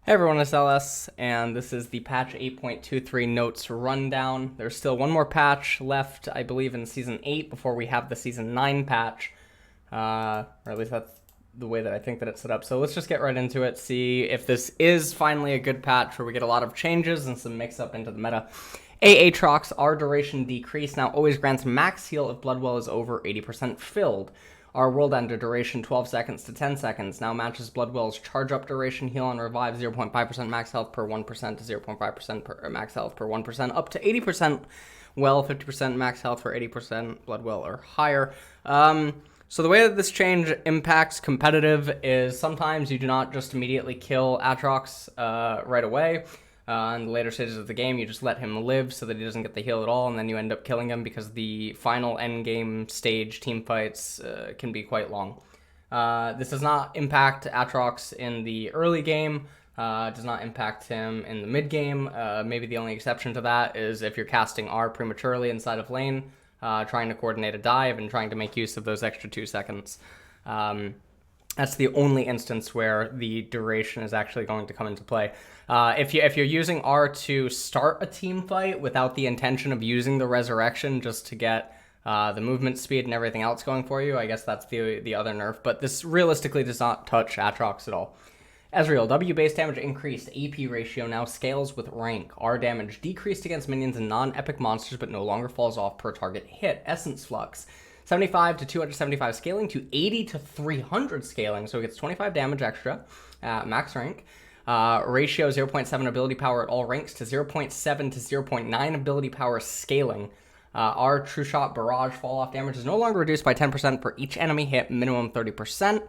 Hey everyone, it's LS, and this is the patch 8.23 notes rundown. There's still one more patch left, I believe, in Season 8 before we have the Season 9 patch. Or at least that's the way that I think that it's set up. So let's just get right into it, see if this is finally a good patch where we get a lot of changes and some mix-up into the meta. Aatrox, our duration decrease, now always grants max heal if Bloodwell is over 80% filled. Our World Ender duration 12 seconds to 10 seconds now matches Bloodwell's charge up duration, heal and revive 0.5% max health per 1% to 0.5% per max health per 1%, up to 80% well, 50% max health for 80% Bloodwell or higher. So the way that this change impacts competitive is sometimes you do not just immediately kill Aatrox right away. In the later stages of the game, you just let him live so that he doesn't get the heal at all, and then you end up killing him because the final endgame stage team fights can be quite long. This does not impact Aatrox in the early game, does not impact him in the mid game. Maybe the only exception to that is if you're casting R prematurely inside of lane, trying to coordinate a dive and trying to make use of those extra 2 seconds. That's the only instance where the duration is actually going to come into play. If you're using R to start a team fight without the intention of using the resurrection just to get the movement speed and everything else going for you, I guess that's the other nerf. But this realistically does not touch Aatrox at all. Ezreal, W base damage increased. AP ratio now scales with rank. R damage decreased against minions and non-epic monsters but no longer falls off per target hit. Essence Flux. 75 to 275 scaling to 80 to 300 scaling, so it gets 25 damage extra at max rank. Ratio 0.7 ability power at all ranks to 0.7 to 0.9 ability power scaling. Our True Shot Barrage fall off damage is no longer reduced by 10% for each enemy hit, minimum 30%.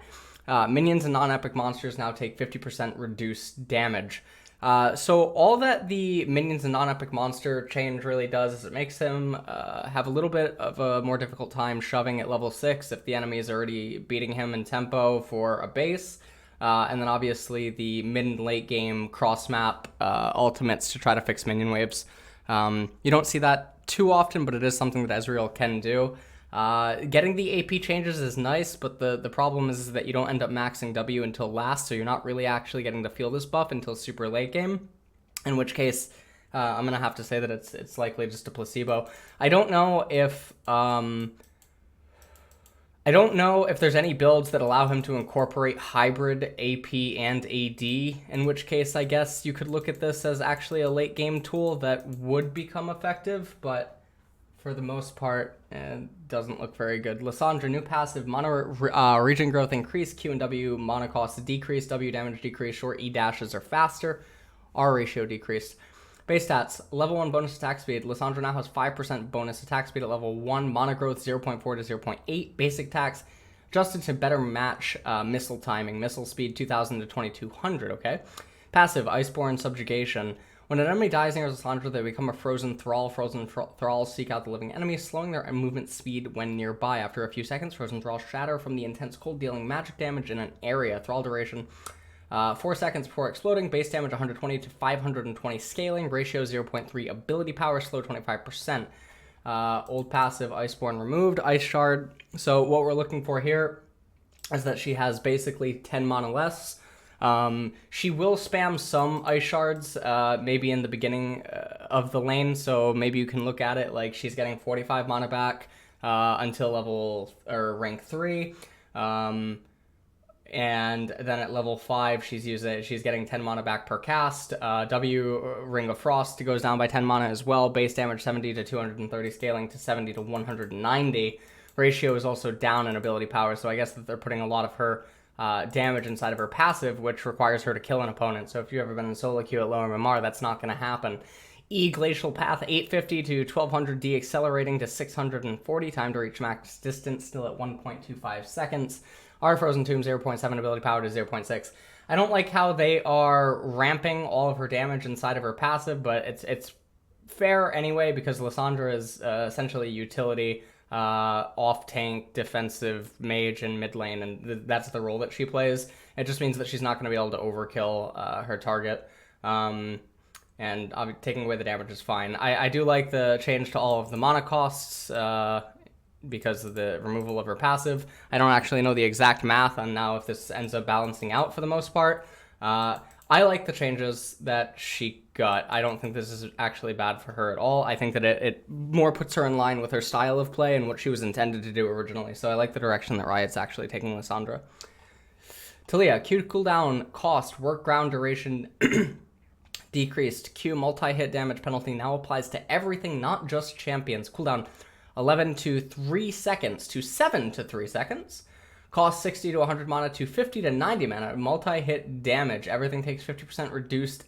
Minions and non-epic monsters now take 50% reduced damage. So all that the minions and non-epic monster change really does is it makes him have a little bit of a more difficult time shoving at level 6 if the enemy is already beating him in tempo for a base. And then obviously the mid and late game cross-map ultimates to try to fix minion waves. You don't see that too often, but it is something that Ezreal can do. Getting the AP changes is nice, but the problem is that you don't end up maxing W until last, so you're not really actually getting to feel this buff until super late game, in which case I'm gonna have to say that it's likely just a placebo. I don't know if there's any builds that allow him to incorporate hybrid AP and AD, in which case I guess you could look at this as actually a late game tool that would become effective, but for the most part, it doesn't look very good. Lissandra, new passive, regen growth increase, Q and W mana cost decrease, W damage decrease, short E dashes are faster, R ratio decreased. Base stats, level 1 bonus attack speed. Lissandra now has 5% bonus attack speed at level 1, mana growth 0.4 to 0.8, basic attacks adjusted to better match missile timing, missile speed 2000 to 2200, okay? Passive, Iceborne Subjugation. When an enemy dies near Lissandra, they become a frozen thrall. Frozen thralls seek out the living enemy, slowing their movement speed when nearby. After a few seconds, frozen thralls shatter from the intense cold, dealing magic damage in an area. Thrall duration 4 seconds before exploding. Base damage 120 to 520 scaling. Ratio 0.3 ability power, slow 25%. Old passive, Iceborne removed. Ice Shard. So what we're looking for here is that she has basically 10 mana less. She will spam some ice shards, maybe in the beginning of the lane, so maybe you can look at it like she's getting 45 mana back until level or rank 3, and then at level 5 she's getting 10 mana back per cast. W Ring of Frost goes down by 10 mana as well. Base damage 70 to 230 scaling to 70 to 190. Ratio is also down in ability power, so I guess that they're putting a lot of her damage inside of her passive, which requires her to kill an opponent. So if you've ever been in solo queue at lower MMR, that's not going to happen. E Glacial Path, 850 to 1200, deaccelerating to 640, time to reach max distance, still at 1.25 seconds. R Frozen Tomb, 0.7 ability power to 0.6. I don't like how they are ramping all of her damage inside of her passive, but it's fair anyway, because Lissandra is essentially utility, off-tank, defensive mage in mid lane, and that's the role that she plays. It just means that she's not going to be able to overkill her target, and taking away the damage is fine. I do like the change to all of the mana costs, because of the removal of her passive. I don't actually know the exact math on now if this ends up balancing out for the most part. I like the changes that she got. I don't think this is actually bad for her at all. I think that it more puts her in line with her style of play and what she was intended to do originally. So I like the direction that Riot's actually taking Lissandra. Taliyah, Q cooldown, cost, work ground duration decreased. Q multi-hit damage penalty now applies to everything, not just champions. Cooldown 11 to 3 seconds to 7 to 3 seconds. Cost 60 to 100 mana to 50 to 90 mana. Multi-hit damage. Everything takes 50% reduced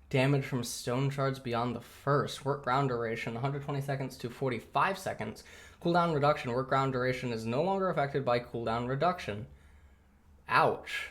damage from stone shards beyond the first. Work ground duration 120 seconds to 45 seconds. Cooldown reduction. Work ground duration is no longer affected by cooldown reduction. Ouch.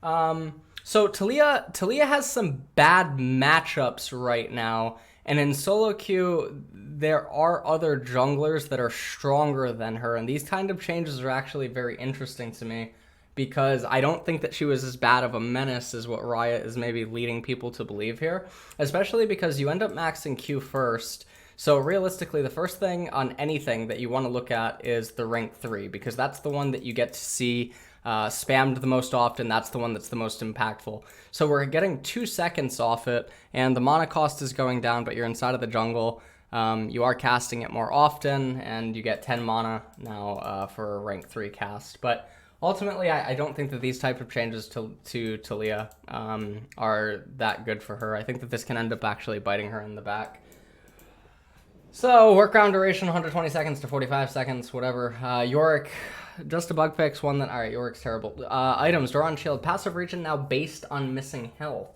So Taliyah has some bad matchups right now, and in solo queue there are other junglers that are stronger than her, and these kind of changes are actually very interesting to me because I don't think that she was as bad of a menace as what Riot is maybe leading people to believe here, especially because you end up maxing Q first. So realistically, the first thing on anything that you want to look at is the rank 3, because that's the one that you get to see spammed the most often. That's the one that's the most impactful. So we're getting 2 seconds off it, and the mana cost is going down, but you're inside of the jungle. You are casting it more often, and you get 10 mana now for a rank 3 cast. But ultimately, I don't think that these type of changes to Taliyah are that good for her. I think that this can end up actually biting her in the back. So, workaround duration, 120 seconds to 45 seconds, whatever. Yorick, just a bug fix, one that... Alright, Yorick's terrible. Items, Doran Shield, passive region now based on missing health.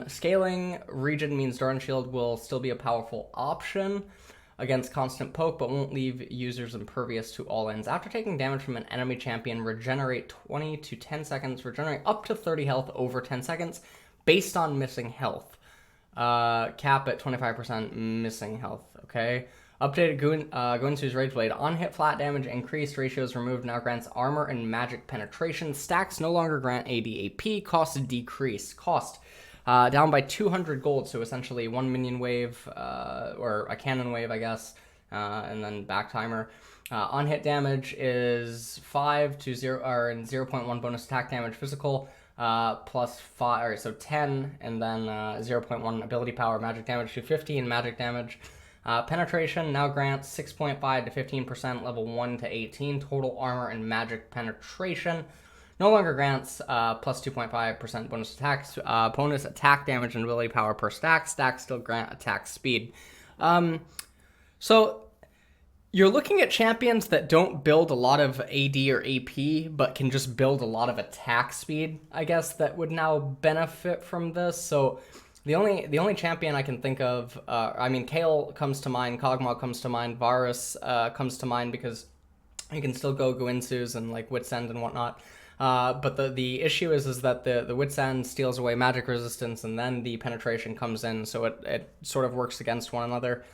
Scaling region means Doran Shield will still be a powerful option against constant poke, but won't leave users impervious to all ends. After taking damage from an enemy champion, regenerate 20 to 10 seconds, regenerate up to 30 health over 10 seconds, based on missing health. Cap at 25% missing health, okay? Updated Guinsu's Rage Blade. On hit flat damage increased, ratios removed, now grants armor and magic penetration. Stacks no longer grant AD AP, cost decrease. Cost down by 200 gold, so essentially 1 minion wave, or a cannon wave, I guess, and then back timer. On hit damage is 5 to 0, or 0.1 bonus attack damage physical. Plus 5, or so 10, and then 0.1 ability power magic damage to 50 and magic damage. Penetration now grants 6.5 to 15% level 1 to 18 total armor and magic penetration. No longer grants plus 2.5% bonus attack damage and ability power per stack. Stacks still grant attack speed. So you're looking at champions that don't build a lot of AD or AP, but can just build a lot of attack speed, I guess, that would now benefit from this. So the only champion I can think of, I mean, Kayle comes to mind, Kog'Maw comes to mind, Varus comes to mind, because you can still go Guinsu's and like Wit's End and whatnot. But the issue is that the Wit's End steals away magic resistance, and then the penetration comes in, so it sort of works against one another.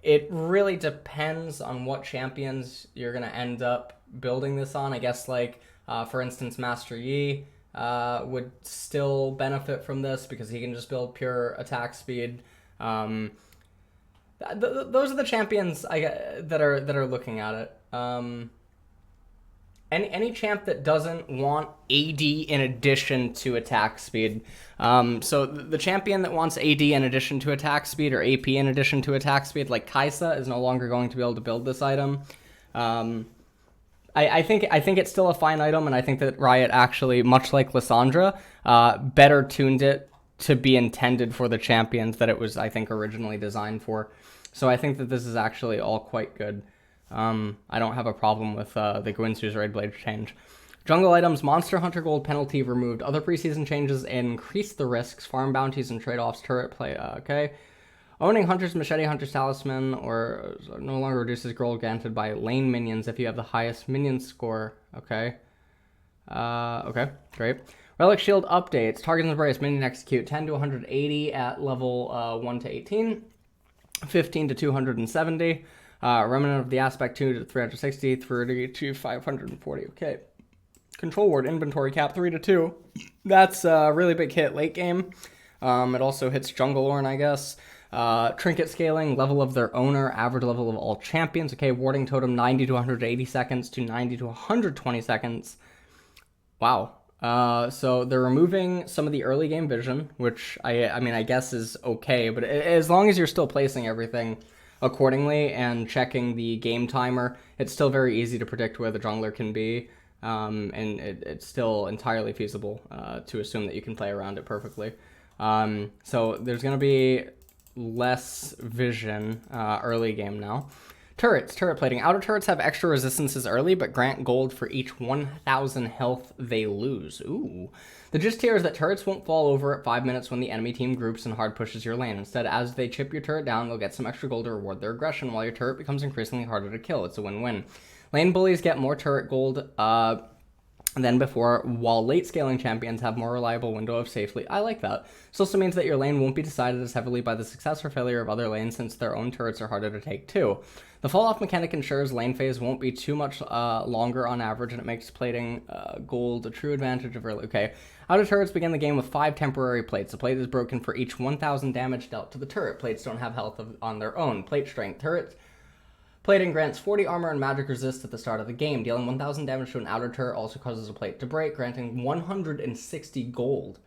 It really depends on what champions you're going to end up building this on. I guess, like, for instance, Master Yi would still benefit from this because he can just build pure attack speed. Those are the champions that are looking at it. Any champ that doesn't want AD in addition to attack speed. So the champion that wants AD in addition to attack speed, or AP in addition to attack speed, like Kai'Sa, is no longer going to be able to build this item. I think it's still a fine item, and I think that Riot actually, much like Lissandra, better tuned it to be intended for the champions that it was, I think, originally designed for. So I think that this is actually all quite good. I don't have a problem with the Guinsu's Raid Blade change. Jungle items, Monster Hunter Gold penalty removed. Other preseason changes increase the risks, farm bounties, and trade-offs, turret play. Okay. Owning Hunter's Machete, Hunter's Talisman, or no longer reduces gold granted by lane minions if you have the highest minion score. Okay. Okay, great. Relic Shield updates. Target's Embrace, minion execute 10 to 180 at level 1 to 18. 15 to 270. Remnant of the Aspect 2 to 360, 30 to 540. Okay. Control Ward inventory cap 3 to 2. That's a really big hit late game. It also hits Jungle Ornn, I guess. Trinket scaling, level of their owner, average level of all champions. Okay, warding totem 90 to 180 seconds to 90 to 120 seconds. Wow. So they're removing some of the early game vision, which I mean, I guess is okay, but as long as you're still placing everything accordingly and checking the game timer, it's still very easy to predict where the jungler can be. And it's still entirely feasible to assume that you can play around it perfectly. So there's going to be less vision early game now. Turrets, turret plating. Outer turrets have extra resistances early, but grant gold for each 1,000 health they lose. Ooh. The gist here is that turrets won't fall over at 5 minutes when the enemy team groups and hard pushes your lane. Instead, as they chip your turret down, they'll get some extra gold to reward their aggression, while your turret becomes increasingly harder to kill. It's a win-win. Lane bullies get more turret gold than before, while late scaling champions have more reliable window of safety. I like that. This also means that your lane won't be decided as heavily by the success or failure of other lanes, since their own turrets are harder to take too. The fall-off mechanic ensures lane phase won't be too much longer on average, and it makes plating gold a true advantage of early. Okay, outer turrets begin the game with 5 temporary plates. A plate is broken for each 1,000 damage dealt to the turret. Plates don't have health on their own. Plate strength. Plating grants 40 armor and magic resist at the start of the game. Dealing 1,000 damage to an outer turret also causes a plate to break, granting 160 gold.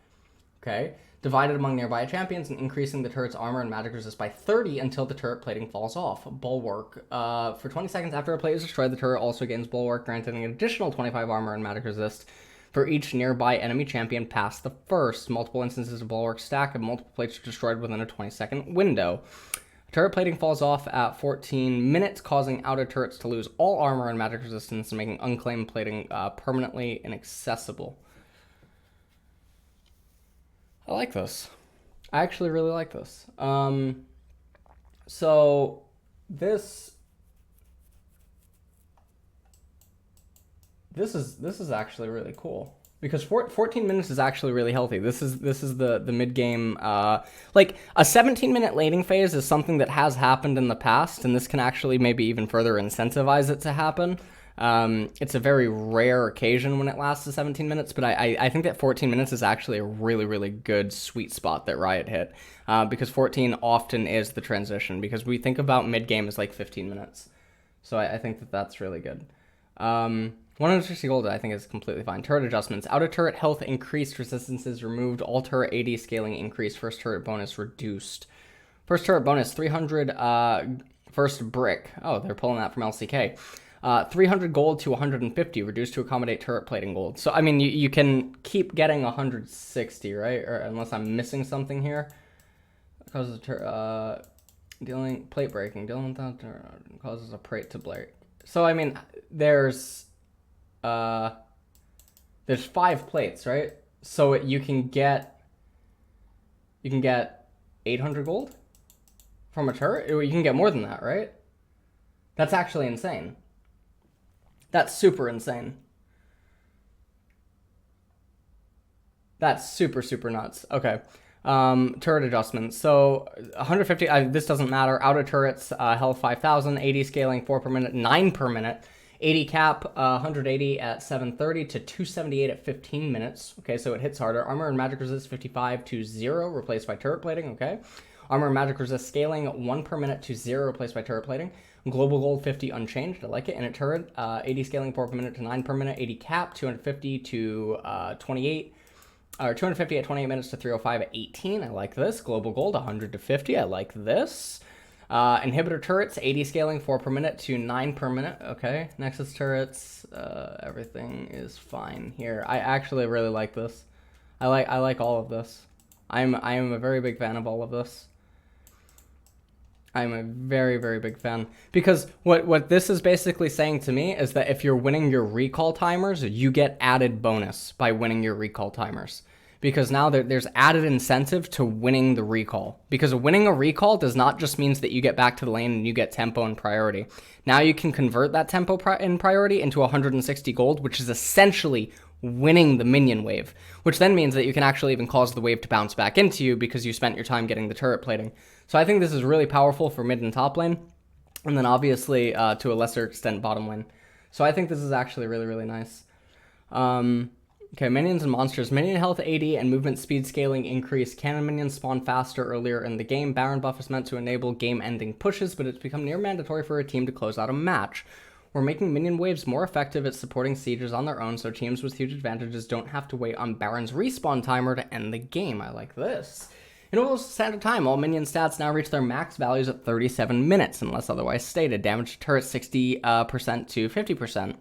Okay? Divided among nearby champions and increasing the turret's armor and magic resist by 30 until the turret plating falls off. Bulwark. For 20 seconds after a plate is destroyed, the turret also gains Bulwark, granting an additional 25 armor and magic resist for each nearby enemy champion past the first. Multiple instances of Bulwark stack and multiple plates are destroyed within a 20-second window. Turret plating falls off at 14 minutes, causing outer turrets to lose all armor and magic resistance and making unclaimed plating permanently inaccessible. I like this. I actually really like this. So this is actually really cool. Because 14 minutes is actually really healthy. This is the mid game. Like a 17-minute laning phase is something that has happened in the past, and this can actually maybe even further incentivize it to happen. It's a very rare occasion when it lasts to 17 minutes, but I think that 14 minutes is actually a really, really good sweet spot that Riot hit. Because 14 often is the transition, because we think about mid game as like 15 minutes. So I think that that's really good. 160 gold, I think, is completely fine. Turret adjustments. Outer turret health increased, resistances removed, all turret AD scaling increased, first turret bonus reduced. First turret bonus, 300 first brick. Oh, they're pulling that from LCK. 300 gold to 150, reduced to accommodate turret plating gold. So, I mean, you can keep getting 160, right? Or unless I'm missing something here. Causes dealing plate breaking. Dealing without causes a plate to break. So, I mean, there's 5 plates, right? So you can get 800 gold from a turret. You can get more than that, right? That's actually insane. That's super insane. That's super nuts. Okay. Turret adjustments. So 150, this doesn't matter. Outer turrets, health 5,000, 80 scaling, 4 per minute, 9 per minute. 80 cap, 180 at 7:30 to 278 at 15 minutes. Okay, so it hits harder. Armor and magic resist 55 to 0, replaced by turret plating. Okay. Armor and magic resist scaling 1 per minute to 0, replaced by turret plating. Global gold 50 unchanged. I like it. And a turret, 80 scaling 4 per minute to 9 per minute. 80 cap, 250 to 28. Or 250 at 28 minutes to 305 at 18. I like this. Global gold 100 to 50. I like this. Inhibitor turrets, 80 scaling, 4 per minute to 9 per minute. Okay, Nexus turrets, everything is fine here. I actually really like this. I like all of this. I am a very big fan of all of this. I'm a very, very big fan. Because what this is basically saying to me is that if you're winning your recall timers, you get added bonus by winning your recall timers. Because now there's added incentive to winning the recall. Because winning a recall does not just means that you get back to the lane and you get tempo and priority. Now you can convert that tempo and priority into 160 gold, which is essentially winning the minion wave. Which then means that you can actually even cause the wave to bounce back into you because you spent your time getting the turret plating. So I think this is really powerful for mid and top lane. And then obviously to a lesser extent bottom lane. So I think this is actually really, really nice. Okay, minions and monsters. Minion health 80 and movement speed scaling increase. Cannon minions spawn faster earlier in the game. Baron buff is meant to enable game-ending pushes, but it's become near mandatory for a team to close out a match. We're making minion waves more effective at supporting sieges on their own, so teams with huge advantages don't have to wait on Baron's respawn timer to end the game. I like this. In overall standard time, all minion stats now reach their max values at 37 minutes, unless otherwise stated. Damage to turrets 60% to 50%.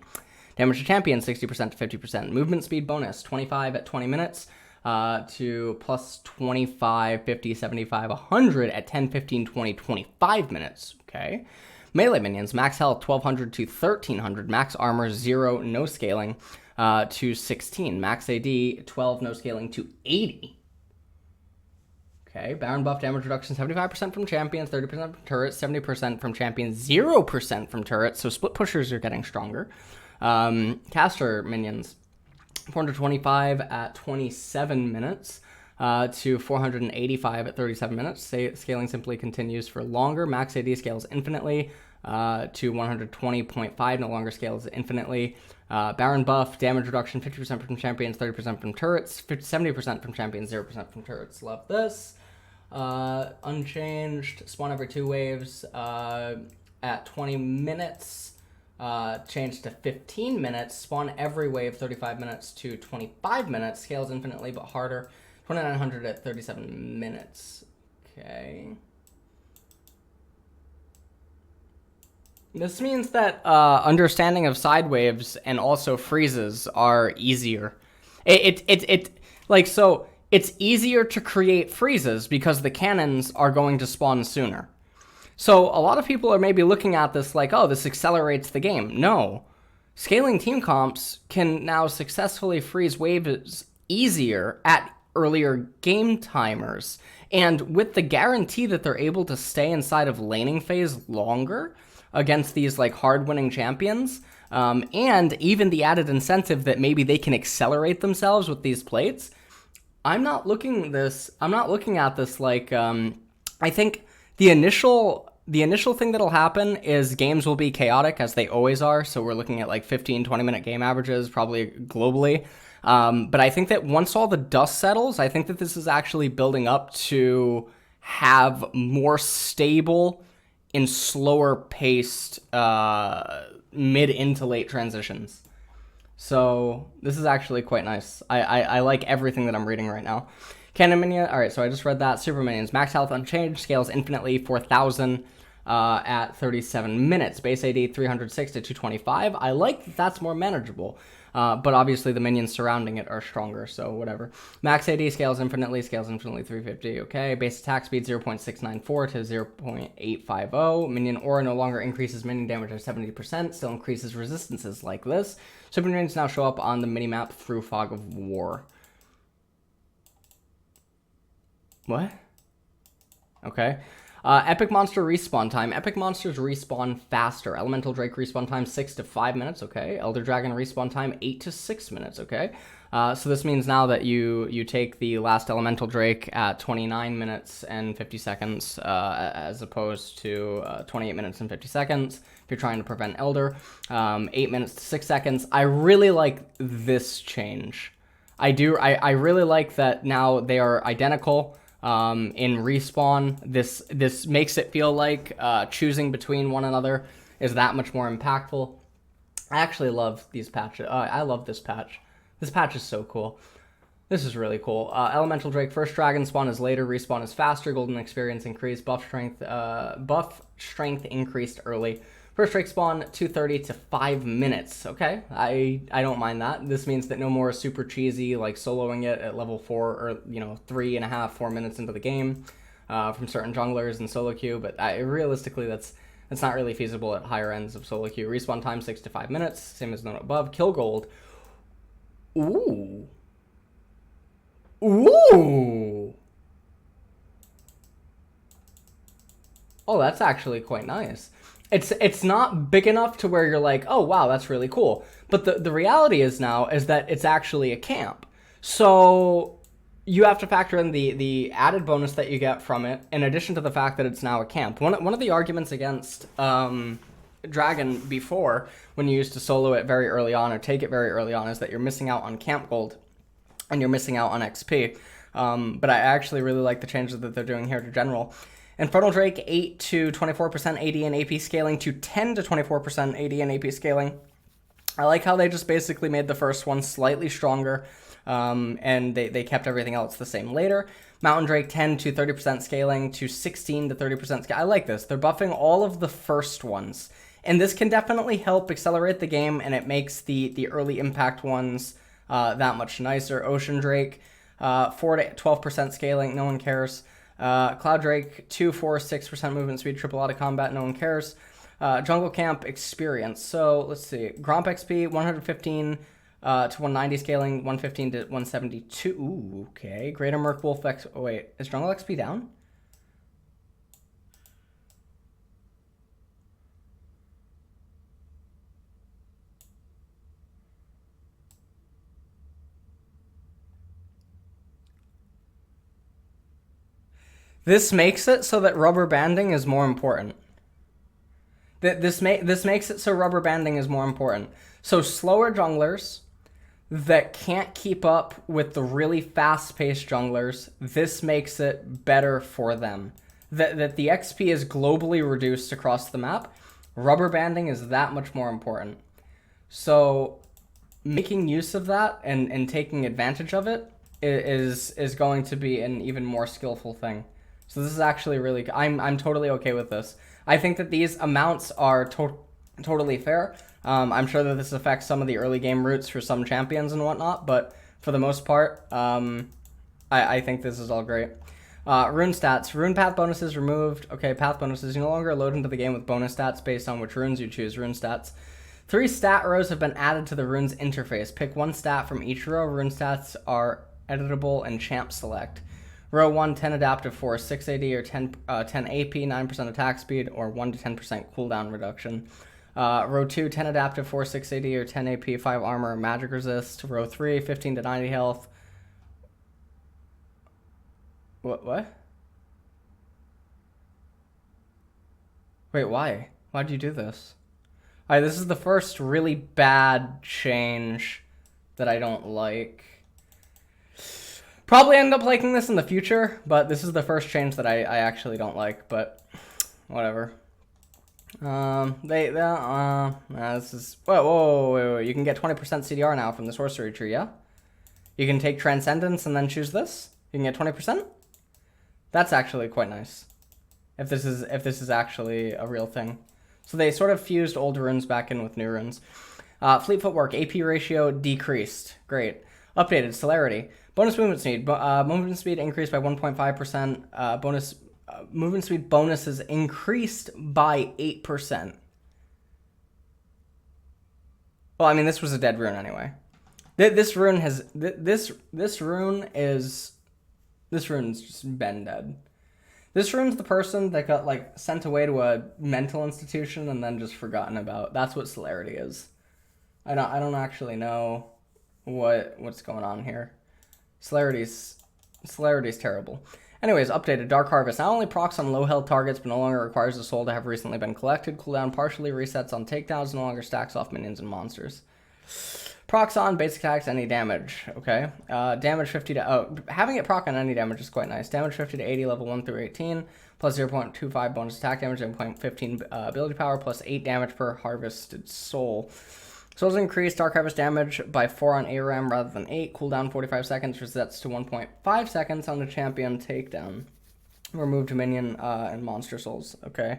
Damage to champions 60% to 50%. Movement speed bonus 25 at 20 minutes to plus 25, 50, 75, 100 at 10, 15, 20, 25 minutes. Okay. Melee minions, max health 1200 to 1300, max armor 0, no scaling to 16, max AD 12, no scaling to 80. Okay, Baron buff damage reduction 75% from champions, 30% from turrets, 70% from champions, 0% from turrets, so split pushers are getting stronger. Caster minions, 425 at 27 minutes. To 485 at 37 minutes. Scaling simply continues for longer. Max AD scales infinitely to 120.5. No longer scales infinitely. Baron buff, damage reduction 50% from champions, 30% from turrets, 70% from champions, 0% from turrets. Love this. Unchanged. Spawn every 2 waves at 20 minutes. Changed to 15 minutes. Spawn every wave 35 minutes to 25 minutes. Scales infinitely but harder. 2900 at 37 minutes. Okay. This means that understanding of side waves and also freezes are easier. It's easier to create freezes because the cannons are going to spawn sooner. So a lot of people are maybe looking at this like, oh, this accelerates the game. No. Scaling team comps can now successfully freeze waves easier at earlier game timers. And with the guarantee that they're able to stay inside of laning phase longer against these like hard-winning champions, and even the added incentive that maybe they can accelerate themselves with these plates, I'm not looking at this like, I think the initial thing that'll happen is games will be chaotic as they always are. So we're looking at like 15, 20-minute game averages, probably globally. But I think that once all the dust settles, I think that this is actually building up to have more stable and slower paced mid into late transitions. So this is actually quite nice. I like everything that I'm reading right now. Cannon minion. All right, so I just read that. Super minions. Max health unchanged. Scales infinitely 4,000 at 37 minutes. Base AD 306 to 225. I like that that's more manageable. But obviously the minions surrounding it are stronger, so whatever. Max AD scales infinitely 350. Okay. Base attack speed 0.694 to 0.850. Minion aura no longer increases minion damage by 70%. Still increases resistances like this. Super minions now show up on the minimap through Fog of War. What? Okay. Epic monster respawn time. Epic monsters respawn faster. Elemental Drake respawn time 6 to 5 minutes. Okay. Elder Dragon respawn time 8 to 6 minutes. Okay. So this means now that you take the last Elemental Drake at 29 minutes and 50 seconds as opposed to 28 minutes and 50 seconds if you're trying to prevent Elder. 8 minutes to 6 seconds. I really like this change. I do. I really like that now they are identical. In respawn, this makes it feel like choosing between one another is that much more impactful. I actually love these patches. I love this patch. This patch is so cool. This is really cool. Elemental Drake first dragon spawn is later, respawn is faster, golden experience increased, buff strength increased early. First Drake spawn 2:30 to 5 minutes. Okay, I don't mind that. This means that no more super cheesy like soloing it at level 4 or 3.5, 4 minutes into the game from certain junglers and solo queue. But realistically, that's not really feasible at higher ends of solo queue. Respawn time 6 to 5 minutes, same as known above. Kill gold. Ooh. Ooh. Oh, that's actually quite nice. It's not big enough to where you're like, oh wow, that's really cool. But the reality is now is that it's actually a camp. So you have to factor in the added bonus that you get from it, in addition to the fact that it's now a camp. One of the arguments against Dragon before, when you used to solo it very early on or take it very early on, is that you're missing out on camp gold and you're missing out on XP. But I actually really like the changes that they're doing here to general. Infernal Drake, 8 to 24% AD and AP scaling to 10 to 24% AD and AP scaling. I like how they just basically made the first one slightly stronger, and they kept everything else the same later. Mountain Drake, 10 to 30% scaling to 16 to 30% scale. I like this. They're buffing all of the first ones. And this can definitely help accelerate the game, and it makes the early impact ones that much nicer. Ocean Drake, 4 to 12% scaling, no one cares. Cloud Drake, 2, 4, 6% movement speed, triple out of combat, no one cares. Jungle Camp experience. So let's see. Gromp XP, 115 to 190 scaling, 115 to 172. Ooh, okay. Greater Merc Wolf X. Oh, wait. Is Jungle XP down? This makes it so that rubber banding is more important. This makes it so rubber banding is more important. So slower junglers that can't keep up with the really fast-paced junglers, this makes it better for them. That the XP is globally reduced across the map, rubber banding is that much more important. So making use of that and taking advantage of it is going to be an even more skillful thing. So this is actually really... I'm totally okay with this. I think that these amounts are totally fair. I'm sure that this affects some of the early game routes for some champions and whatnot, but for the most part, I think this is all great. Rune stats. Rune path bonuses removed. Okay, path bonuses. You no longer load into the game with bonus stats based on which runes you choose. Rune stats. 3 stat rows have been added to the runes interface. Pick 1 stat from each row. Rune stats are editable and champ select. Row 1, 10 adaptive force, 6 AD or 10 AP, 9% attack speed, or 1 to 10% cooldown reduction. Row 2, 10 adaptive force, 6 AD or 10 AP, 5 armor, magic resist. Row 3, 15 to 90 health. What? Wait, why? Why'd you do this? Alright, this is the first really bad change that I don't like. Probably end up liking this in the future, but this is the first change that I actually don't like, but whatever. This is... Whoa, you can get 20% CDR now from the sorcery tree, yeah? You can take Transcendence and then choose this. You can get 20%? That's actually quite nice. If this is actually a real thing. So they sort of fused old runes back in with new runes. Fleet footwork, AP ratio decreased. Great. Updated celerity. Bonus movement speed. Movement speed increased by 1.5%. Bonus movement speed bonuses increased by 8%. Well, I mean, this was a dead rune anyway. This rune's just been dead. This rune's the person that got like sent away to a mental institution and then just forgotten about. That's what celerity is. I don't actually know what's going on here. Celerity's terrible. Anyways, updated Dark Harvest. Not only procs on low health targets, but no longer requires the soul to have recently been collected. Cooldown partially resets on takedowns, no longer stacks off minions and monsters. Procs on basic attacks, any damage. Okay. Damage 50 to... Oh, having it proc on any damage is quite nice. Damage 50 to 80, level 1 through 18. Plus 0.25 bonus attack damage, 0.15 ability power, plus 8 damage per harvested soul. Souls increase Dark Harvest damage by 4 on ARAM rather than 8. Cooldown 45 seconds, resets to 1.5 seconds on the champion takedown. Removed minion and monster souls. Okay.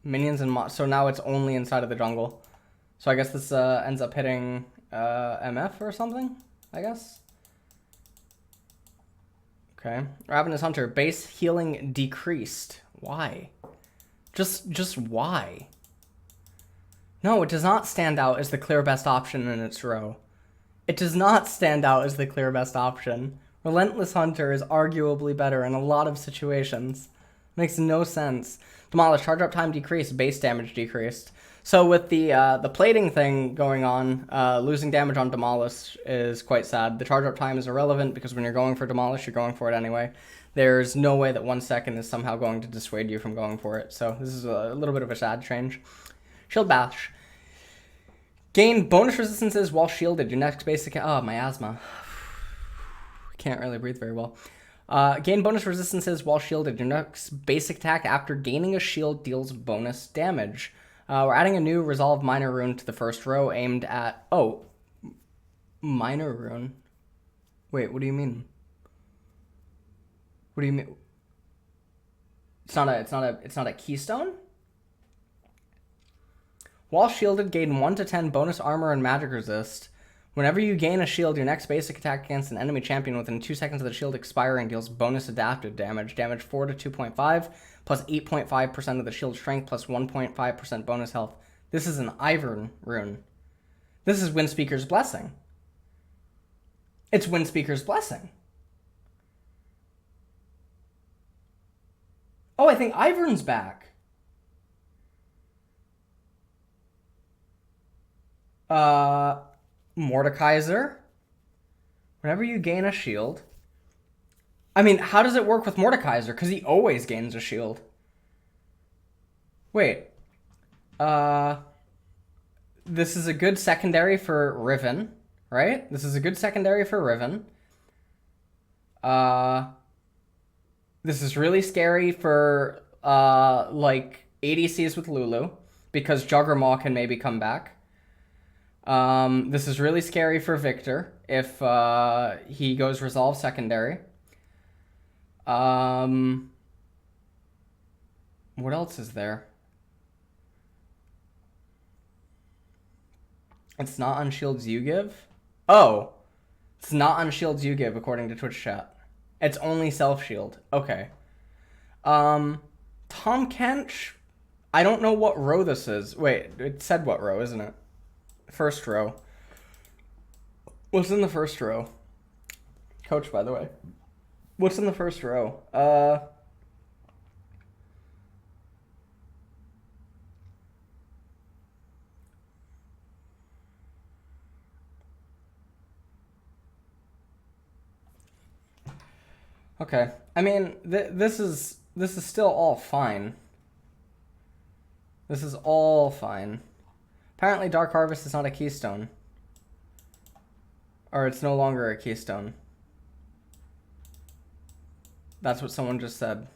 Minions and... So now it's only inside of the jungle. So I guess this ends up hitting MF or something, I guess. Okay. Ravenous Hunter. Base healing decreased. Why? Just why? No, it does not stand out as the clear best option in its row. It does not stand out as the clear best option. Relentless Hunter is arguably better in a lot of situations. Makes no sense. Demolish. Charge up time decreased. Base damage decreased. So with the plating thing going on, losing damage on Demolish is quite sad. The charge up time is irrelevant because when you're going for Demolish, you're going for it anyway. There's no way that 1 second is somehow going to dissuade you from going for it. So this is a little bit of a sad change. Shield Bash. Gain bonus resistances while shielded. Your next basic... Oh, my asthma. Can't really breathe very well. Gain bonus resistances while shielded. Your next basic attack after gaining a shield deals bonus damage. We're adding a new Resolve Minor Rune to the first row aimed at... Oh. Minor Rune? Wait, what do you mean? What do you mean? It's not a keystone? While shielded, gain 1 to 10 bonus armor and magic resist. Whenever you gain a shield, your next basic attack against an enemy champion within 2 seconds of the shield expiring deals bonus adaptive damage. Damage 4 to 2.5, plus 8.5% of the shield strength, plus 1.5% bonus health. This is an Ivern rune. This is Windspeaker's Blessing. It's Windspeaker's Blessing. Oh, I think Ivern's back. Mordekaiser. Whenever you gain a shield. I mean, how does it work with Mordekaiser? Because he always gains a shield. Wait. This is a good secondary for Riven, right? This is a good secondary for Riven. This is really scary for, like, ADCs with Lulu. Because Juggermaw can maybe come back. This is really scary for Victor if he goes Resolve secondary. What else is there? It's not on shields you give? Oh, it's not on shields you give according to Twitch chat. It's only self-shield. Okay. Tom Kench? I don't know what row this is. Wait, it said what row, isn't it? First row. What's in the first row? Coach, by the way. What's in the first row? Okay. I mean, this is still all fine. This is all fine. Apparently Dark Harvest is not a keystone. Or it's no longer a keystone. That's what someone just said.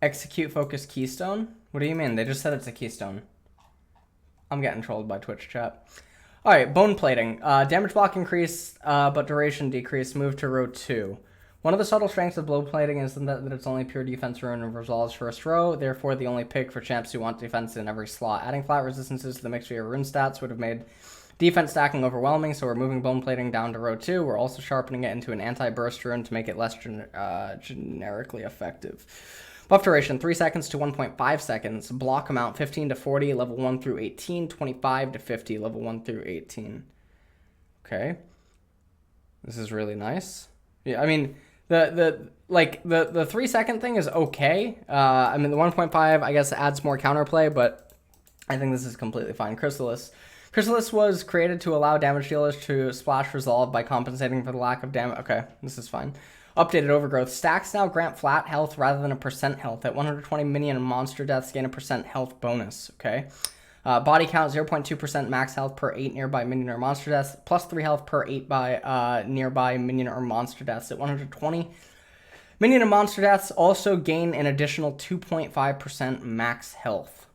Execute focus keystone? What do you mean? They just said it's a keystone. I'm getting trolled by Twitch chat. Alright, bone plating. Damage block increase, but duration decrease. Move to row 2. One of the subtle strengths of bone plating is that it's only pure defense rune and resolves first row, therefore the only pick for champs who want defense in every slot. Adding flat resistances to the mixture of rune stats would have made defense stacking overwhelming, so we're moving bone plating down to row 2. We're also sharpening it into an anti-burst rune to make it less generically effective. Buff duration, 3 seconds to 1.5 seconds. Block amount, 15 to 40, level 1 through 18. 25 to 50, level 1 through 18. Okay. This is really nice. Yeah, I mean, the 3 second thing is okay. I mean, the 1.5, I guess, adds more counterplay, but I think this is completely fine. Chrysalis. Chrysalis was created to allow damage dealers to splash resolve by compensating for the lack of damage. Okay, this is fine. Updated overgrowth. Stacks now grant flat health rather than a percent health. At 120 minion and monster deaths, gain a percent health bonus. Okay. Body count, 0.2% max health per 8 nearby minion or monster deaths, plus 3 health per 8 by nearby minion or monster deaths. At 120 minion and monster deaths, also gain an additional 2.5% max health.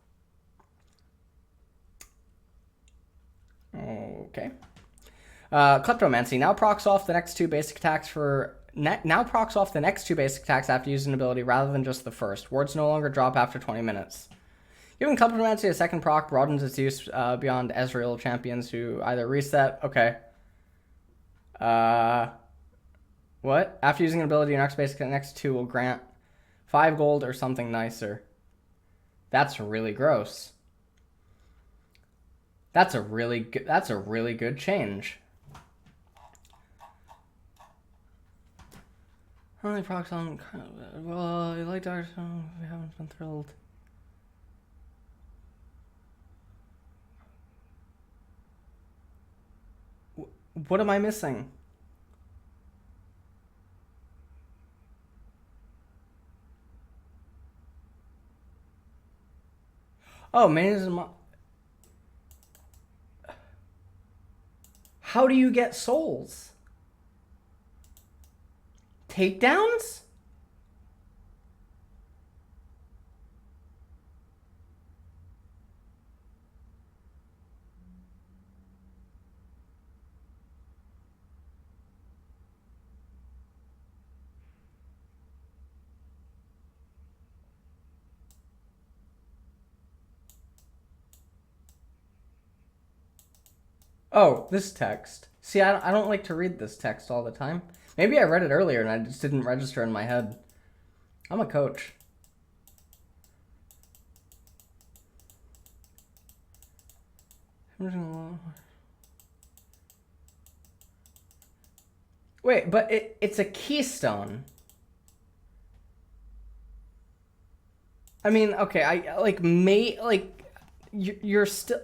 Okay. Kleptomancy now procs off the next 2 basic attacks for... Now procs off the next 2 basic attacks after using an ability rather than just the first. Wards no longer drop after 20 minutes. Giving Kleptomancy a second proc broadens its use beyond Ezreal champions who either reset... Okay. What? After using an ability, your next basic, the next 2 will grant 5 gold or something nicer. That's really gross. That's a really good change. Only procs on... Well, you like Dark Stone, we haven't been thrilled. What am I missing? Oh, man, how do you get souls? takedowns? Oh, this text. See, I don't like to read this text all the time. Maybe I read it earlier and I just didn't register in my head. I'm a coach. Wait, but it's a keystone. I mean, okay, you're still.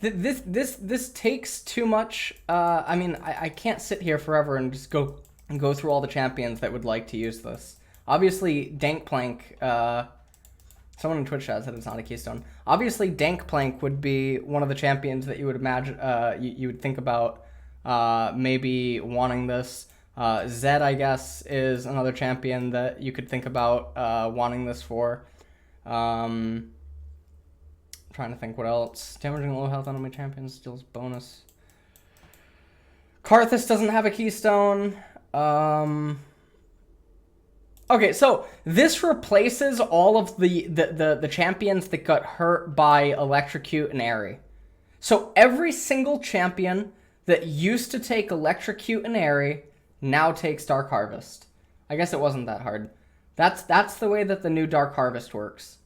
This takes too much. I mean, I can't sit here forever and just go through all the champions that would like to use this. Obviously, Dankplank. Someone in Twitch chat said it's not a keystone. Obviously, Dankplank would be one of the champions that you would imagine. You would think about maybe wanting this. Zed, I guess, is another champion that you could think about wanting this for. Trying to think what else. Damaging low health enemy champions deals bonus. Karthus doesn't have a keystone. Okay, so this replaces all of the champions that got hurt by Electrocute and Airy. So every single champion that used to take Electrocute and Airy now takes Dark Harvest. I guess it wasn't that hard. That's the way that the new Dark Harvest works.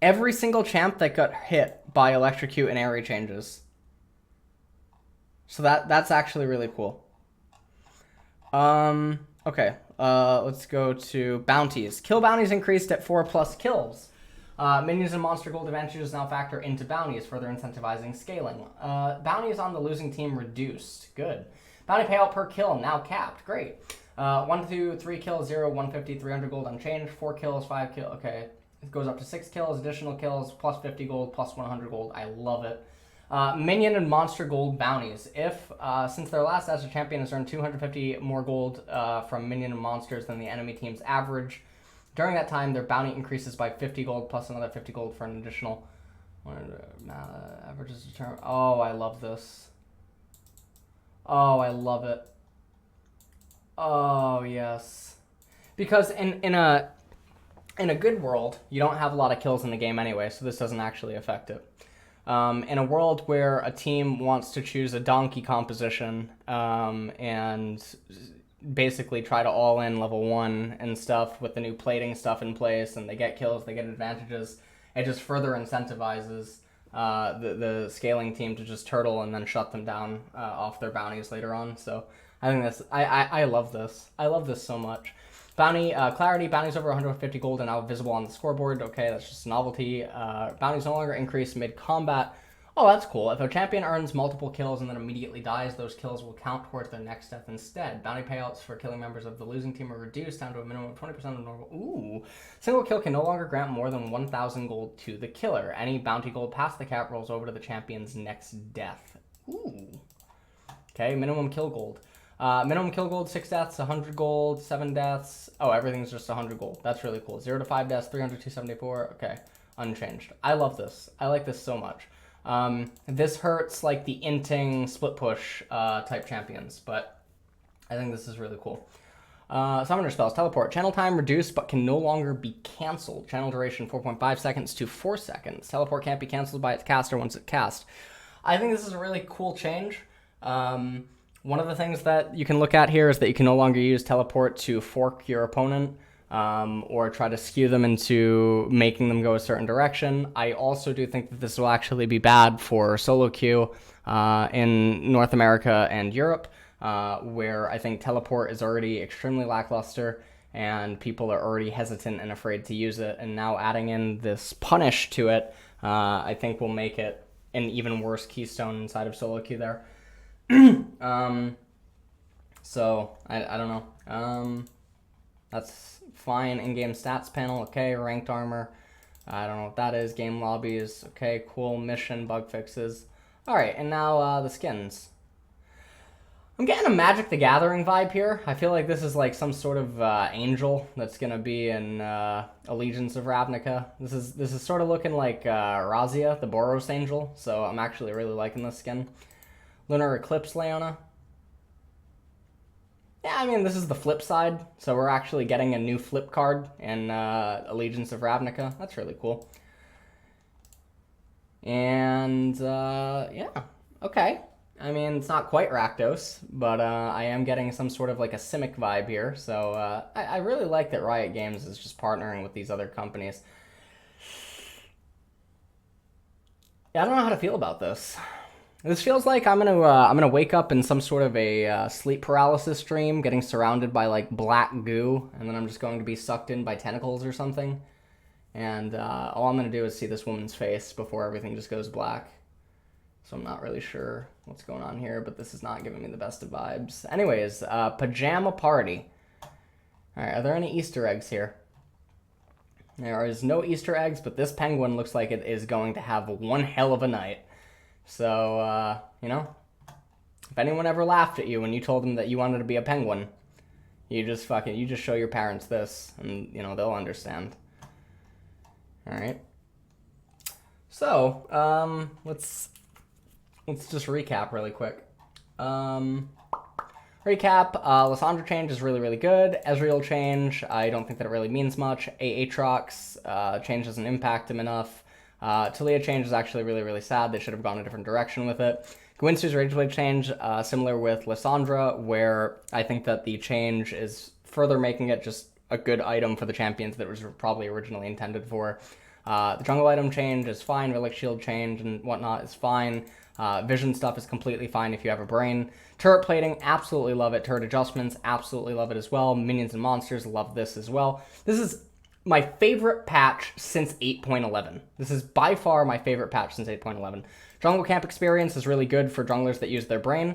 Every single champ that got hit by Electrocute and Airy changes. So that's actually really cool. Okay. Let's go to bounties. Kill bounties increased at 4+ kills. Minions and monster gold advantages now factor into bounties, further incentivizing scaling. Bounties on the losing team reduced. Good. Bounty payout per kill now capped. Great. 1 to 3 kills, 0, 150, 300 gold unchanged. 4 kills, 5 kills. Okay. It goes up to 6 kills, additional kills, plus 50 gold, plus 100 gold. I love it. Minion and monster gold bounties. If, since their last Azure champion has earned 250 more gold from minion and monsters than the enemy team's average, during that time, their bounty increases by 50 gold, plus another 50 gold for an additional... averages determined. Oh, I love this. Oh, I love it. Oh, yes. Because in a good world, you don't have a lot of kills in the game anyway, so this doesn't actually affect it. In a world where a team wants to choose a donkey composition and basically try to all in level 1 and stuff with the new plating stuff in place, and they get kills, they get advantages, it just further incentivizes the scaling team to just turtle and then shut them down off their bounties later on. So I think that's I love this. I love this so much. Bounty, clarity, bounties over 150 gold are now visible on the scoreboard. Okay, that's just a novelty. Bounties no longer increase mid-combat. Oh, that's cool. If a champion earns multiple kills and then immediately dies, those kills will count towards their next death instead. Bounty payouts for killing members of the losing team are reduced down to a minimum of 20% of normal. Ooh. Single kill can no longer grant more than 1,000 gold to the killer. Any bounty gold past the cap rolls over to the champion's next death. Ooh. Okay, minimum kill gold. Minimum kill gold, 6 deaths, 100 gold, 7 deaths. Oh, everything's just 100 gold. That's really cool. 0 to 5 deaths, 300, 274. Okay, unchanged. I love this. I like this so much. This hurts like the inting split push type champions, but I think this is really cool. Summoner spells. Teleport. Channel time reduced but can no longer be cancelled. Channel duration 4.5 seconds to 4 seconds. Teleport can't be cancelled by its caster once it's cast. I think this is a really cool change. One of the things that you can look at here is that you can no longer use teleport to fork your opponent or try to skew them into making them go a certain direction. I also do think that this will actually be bad for solo queue in North America and Europe, where I think teleport is already extremely lackluster and people are already hesitant and afraid to use it. And now adding in this punish to it, I think will make it an even worse keystone inside of solo queue there. So I don't know. That's fine. In-game stats panel. Okay. Ranked armor. I don't know what that is. Game lobbies. Okay. Cool. Mission bug fixes. All right. And now, the skins. I'm getting a Magic the Gathering vibe here. I feel like this is like some sort of angel that's gonna be in Allegiance of Ravnica. This is sort of looking like Razia, the Boros angel. So I'm actually really liking this skin. Lunar Eclipse Leona. Yeah, I mean, this is the flip side. So we're actually getting a new flip card in Allegiance of Ravnica. That's really cool. And yeah, okay. I mean, it's not quite Rakdos, but I am getting some sort of like a Simic vibe here. So I really like that Riot Games is just partnering with these other companies. Yeah, I don't know how to feel about this. This feels like I'm gonna wake up in some sort of a sleep paralysis dream, getting surrounded by like black goo, and then I'm just going to be sucked in by tentacles or something. And all I'm gonna do is see this woman's face before everything just goes black. So I'm not really sure what's going on here, but this is not giving me the best of vibes. Anyways, Pajama Party. All right, are there any Easter eggs here? There is no Easter eggs, but this penguin looks like it is going to have one hell of a night. So, you know, if anyone ever laughed at you when you told them that you wanted to be a penguin, you just show your parents this, and, you know, they'll understand. All right. So, let's just recap really quick. Lissandra change is really, really good. Ezreal change, I don't think that it really means much. Aatrox change doesn't impact him enough. Taliyah change is actually really, really sad. They should have gone a different direction with it. Gwynsu's Rage Blade change, similar with Lissandra, where I think that the change is further making it just a good item for the champions that it was probably originally intended for. The jungle item change is fine. Relic Shield change and whatnot is fine. Vision stuff is completely fine if you have a brain. Turret plating, absolutely love it. Turret adjustments, absolutely love it as well. Minions and monsters, love this as well. This is my favorite patch since 8.11. This is by far my favorite patch since 8.11. Jungle Camp experience is really good for junglers that use their brain.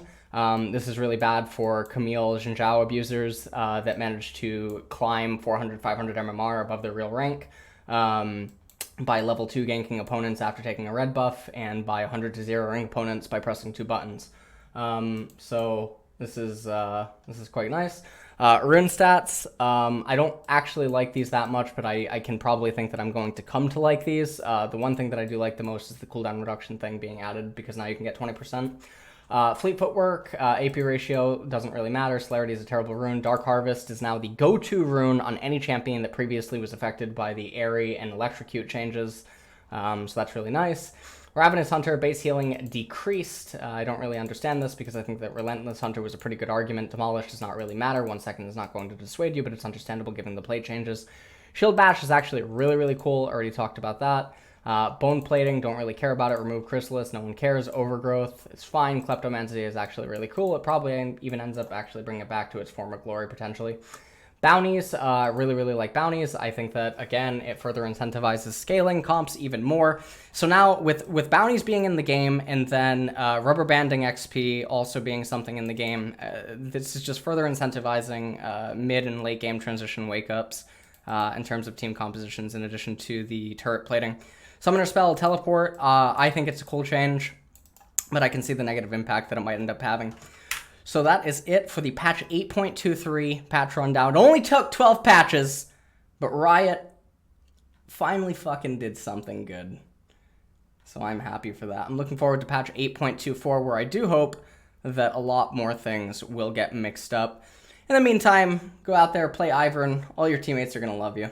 This is really bad for Camille Jinzhao abusers that manage to climb 400, 500 MMR above their real rank. By level 2 ganking opponents after taking a red buff, and by 100 to 0ing opponents by pressing 2 buttons. So this is quite nice. Rune stats, I don't actually like these that much, but I can probably think that I'm going to come to like these. The one thing that I do like the most is the cooldown reduction thing being added, because now you can get 20%. Fleet Footwork, AP ratio doesn't really matter. Celerity is a terrible rune. Dark Harvest is now the go-to rune on any champion that previously was affected by the Airy and Electrocute changes. So that's really nice. Ravenous Hunter, base healing decreased. I don't really understand this because I think that Relentless Hunter was a pretty good argument. Demolish does not really matter. 1 second is not going to dissuade you, but it's understandable given the plate changes. Shield Bash is actually really, really cool. Already talked about that. Bone Plating, don't really care about it. Remove Chrysalis, no one cares. Overgrowth, it's fine. Kleptomancy is actually really cool. It probably even ends up actually bringing it back to its former glory, potentially. Bounties, really, really like bounties. I think that, again, it further incentivizes scaling comps even more. So now, with bounties being in the game, and then rubber banding XP also being something in the game, this is just further incentivizing mid and late game transition wake-ups in terms of team compositions, in addition to the turret plating. Summoner Spell, Teleport, I think it's a cool change, but I can see the negative impact that it might end up having. So that is it for the patch 8.23 patch rundown. It only took 12 patches, but Riot finally fucking did something good. So I'm happy for that. I'm looking forward to patch 8.24, where I do hope that a lot more things will get mixed up. In the meantime, go out there, play Ivern. All your teammates are going to love you.